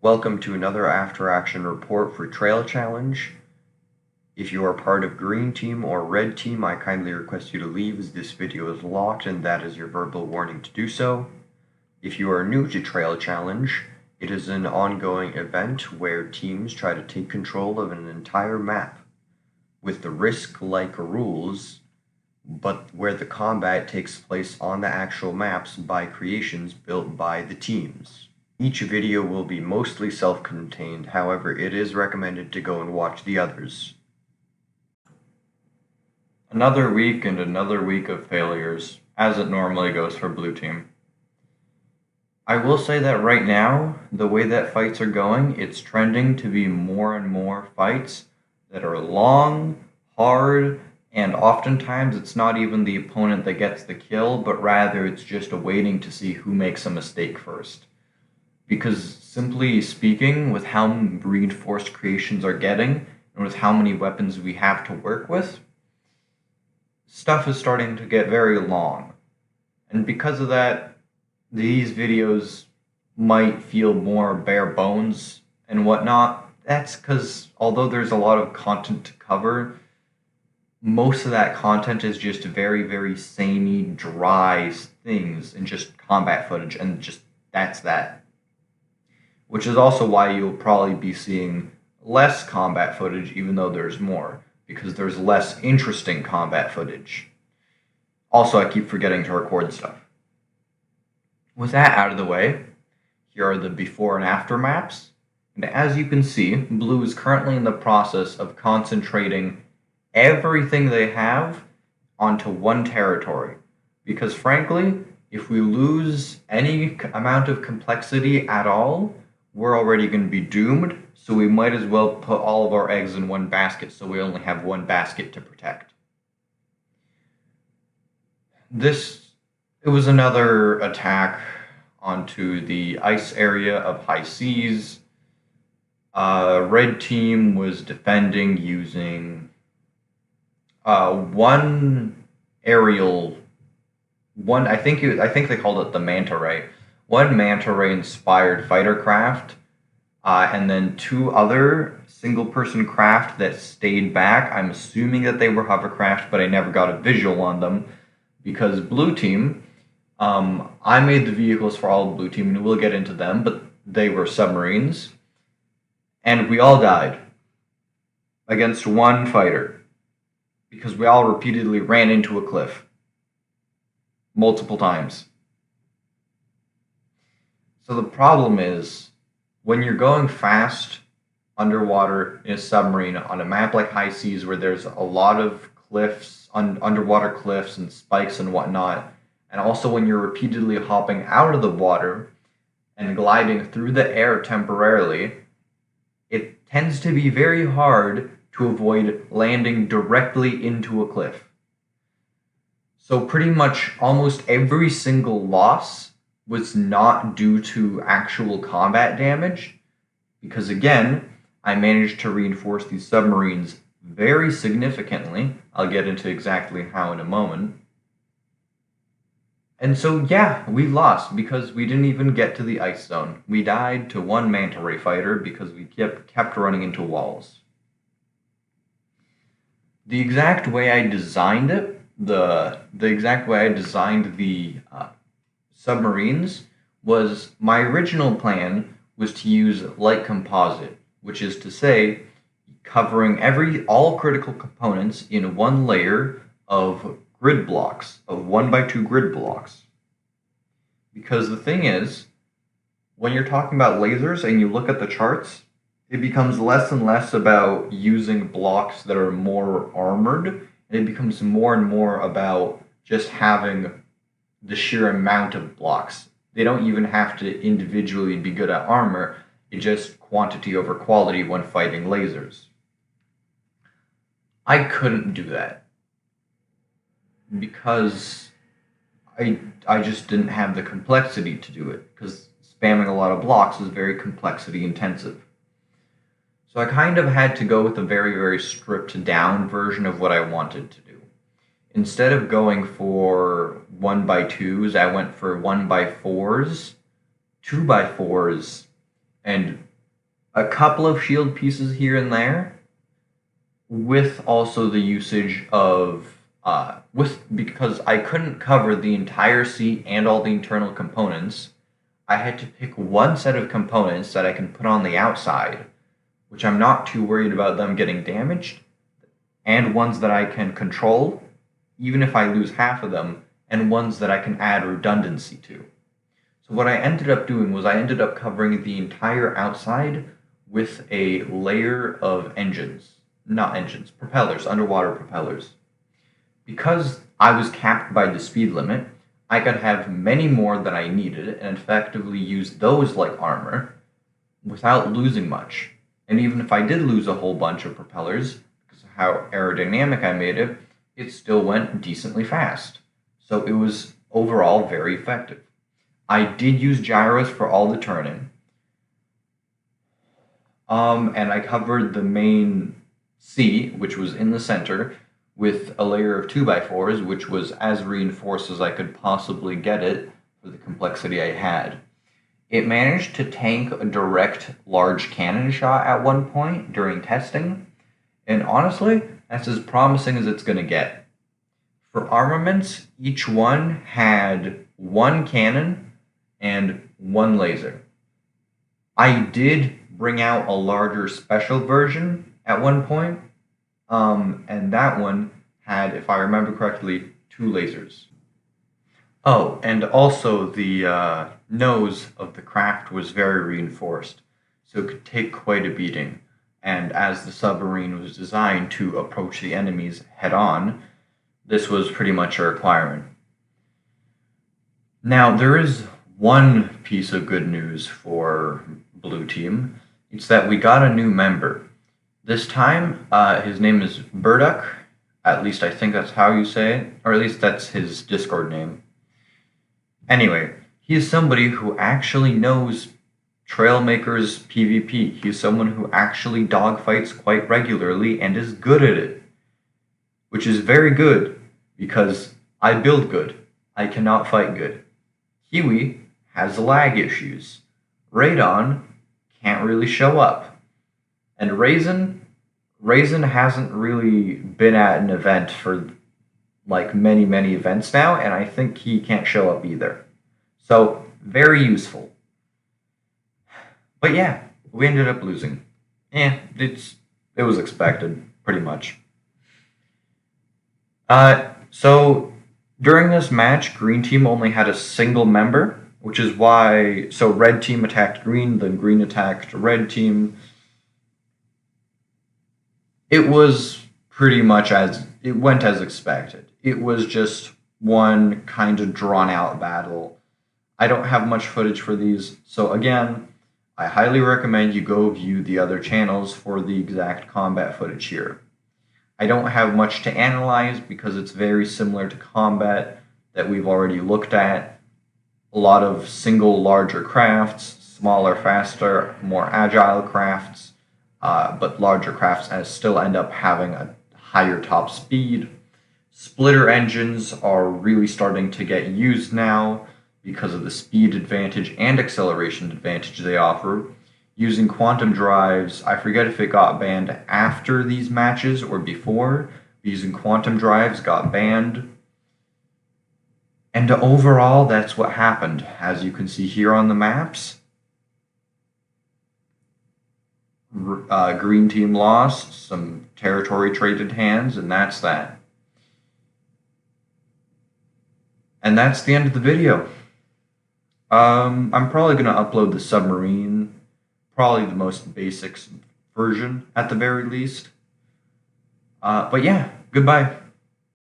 Welcome to another After Action report for Trail Challenge. If you are part of Green Team or Red Team, I kindly request you to leave as this video is locked and that is your verbal warning to do so. If you are new to Trail Challenge, it is an ongoing event where teams try to take control of an entire map with the Risk-like rules, but where the combat takes place on the actual maps by creations built by the teams. Each video will be mostly self-contained, however, it is recommended to go and watch the others. Another week and another week of failures, as it normally goes for Blue Team. I will say that right now, the way that fights are going, it's trending to be more and more fights that are long, hard, and oftentimes it's not even the opponent that gets the kill, but rather it's just waiting to see who makes a mistake first. Because simply speaking, with how reinforced creations are getting, and with how many weapons we have to work with, stuff is starting to get very long. And because of that, these videos might feel more bare bones and whatnot. That's because although there's a lot of content to cover, most of that content is just very, very samey, dry things and just combat footage, and just that's that. Which is also why you'll probably be seeing less combat footage even though there's more, because there's less interesting combat footage. Also, I keep forgetting to record stuff. With that out of the way, here are the before and after maps, and as you can see, Blue is currently in the process of concentrating everything they have onto one territory, because frankly, if we lose any amount of complexity at all, we're already going to be doomed, so we might as well put all of our eggs in one basket so we only have one basket to protect. It was another attack onto the ice area of High Seas. Red Team was defending using one aerial, I think they called it the Manta Ray. One Manta Ray inspired fighter craft, and then two other single-person craft that stayed back. I'm assuming that they were hovercraft, but I never got a visual on them because Blue Team, I made the vehicles for all of Blue Team, and we'll get into them, but they were submarines, and we all died against one fighter because we all repeatedly ran into a cliff multiple times. So the problem is, when you're going fast underwater in a submarine on a map like High Seas where there's a lot of cliffs, underwater cliffs and spikes and whatnot, and also when you're repeatedly hopping out of the water and gliding through the air temporarily, it tends to be very hard to avoid landing directly into a cliff. So pretty much almost every single loss was not due to actual combat damage, because again, I managed to reinforce these submarines very significantly. I'll get into exactly how in a moment. And so yeah, we lost because we didn't even get to the ice zone. We died to one Manta Ray fighter because we kept running into walls. The exact way I designed it, the exact way I designed the submarines was, my original plan was to use light composite, which is to say covering all critical components in one layer of grid blocks, of 1x2 grid blocks. Because the thing is, when you're talking about lasers and you look at the charts, it becomes less and less about using blocks that are more armored, and it becomes more and more about just having the sheer amount of blocks. They don't even have to individually be good at armor, it's just quantity over quality when fighting lasers. I couldn't do that because I just didn't have the complexity to do it, because spamming a lot of blocks is very complexity intensive. So I kind of had to go with a very, very stripped down version of what I wanted to do. Instead of going for 1x2s, I went for 1x4s, 2x4s, and a couple of shield pieces here and there, with also the usage of because I couldn't cover the entire seat and all the internal components, I had to pick one set of components that I can put on the outside, which I'm not too worried about them getting damaged, and ones that I can control, even if I lose half of them, and ones that I can add redundancy to. So what I ended up doing was I ended up covering the entire outside with a layer of propellers, underwater propellers. Because I was capped by the speed limit, I could have many more than I needed and effectively use those like armor without losing much. And even if I did lose a whole bunch of propellers, because of how aerodynamic I made it, it still went decently fast. So it was overall very effective. I did use gyros for all the turning. And I covered the main seat, which was in the center, with a layer of 2x4s, which was as reinforced as I could possibly get it for the complexity I had. It managed to tank a direct large cannon shot at one point during testing, and honestly, that's as promising as it's going to get. For armaments, each one had one cannon and one laser. I did bring out a larger special version at one point, and that one had, if I remember correctly, 2 lasers. Oh, and also the nose of the craft was very reinforced, so it could take quite a beating. And as the submarine was designed to approach the enemies head on, this was pretty much a requirement. Now, there is one piece of good news for Blue Team. It's that we got a new member. This time, his name is Burdock. At least I think that's how you say it, or at least that's his Discord name. Anyway, he is somebody who actually knows Trailmakers PvP. He's someone who actually dogfights quite regularly and is good at it. Which is very good, because I build good. I cannot fight good. Huey has lag issues. Radon can't really show up. And Raisin hasn't really been at an event for like many events now, and I think he can't show up either. So, very useful. But yeah, we ended up losing. It was expected, pretty much. So during this match, Green Team only had a single member, which is why, so Red Team attacked Green, then Green attacked Red Team. It was pretty much it went as expected. It was just one kind of drawn out battle. I don't have much footage for these, so again, I highly recommend you go view the other channels for the exact combat footage here. I don't have much to analyze because it's very similar to combat that we've already looked at. A lot of single larger crafts, smaller, faster, more agile crafts, but larger crafts as still end up having a higher top speed. Splitter engines are really starting to get used now because of the speed advantage and acceleration advantage they offer. Using quantum drives, I forget if it got banned after these matches or before, but using quantum drives got banned. And overall, that's what happened. As you can see here on the maps, Green Team lost, some territory traded hands, and that's that. And that's the end of the video. I'm probably going to upload the submarine, probably the most basic version at the very least. But yeah, goodbye.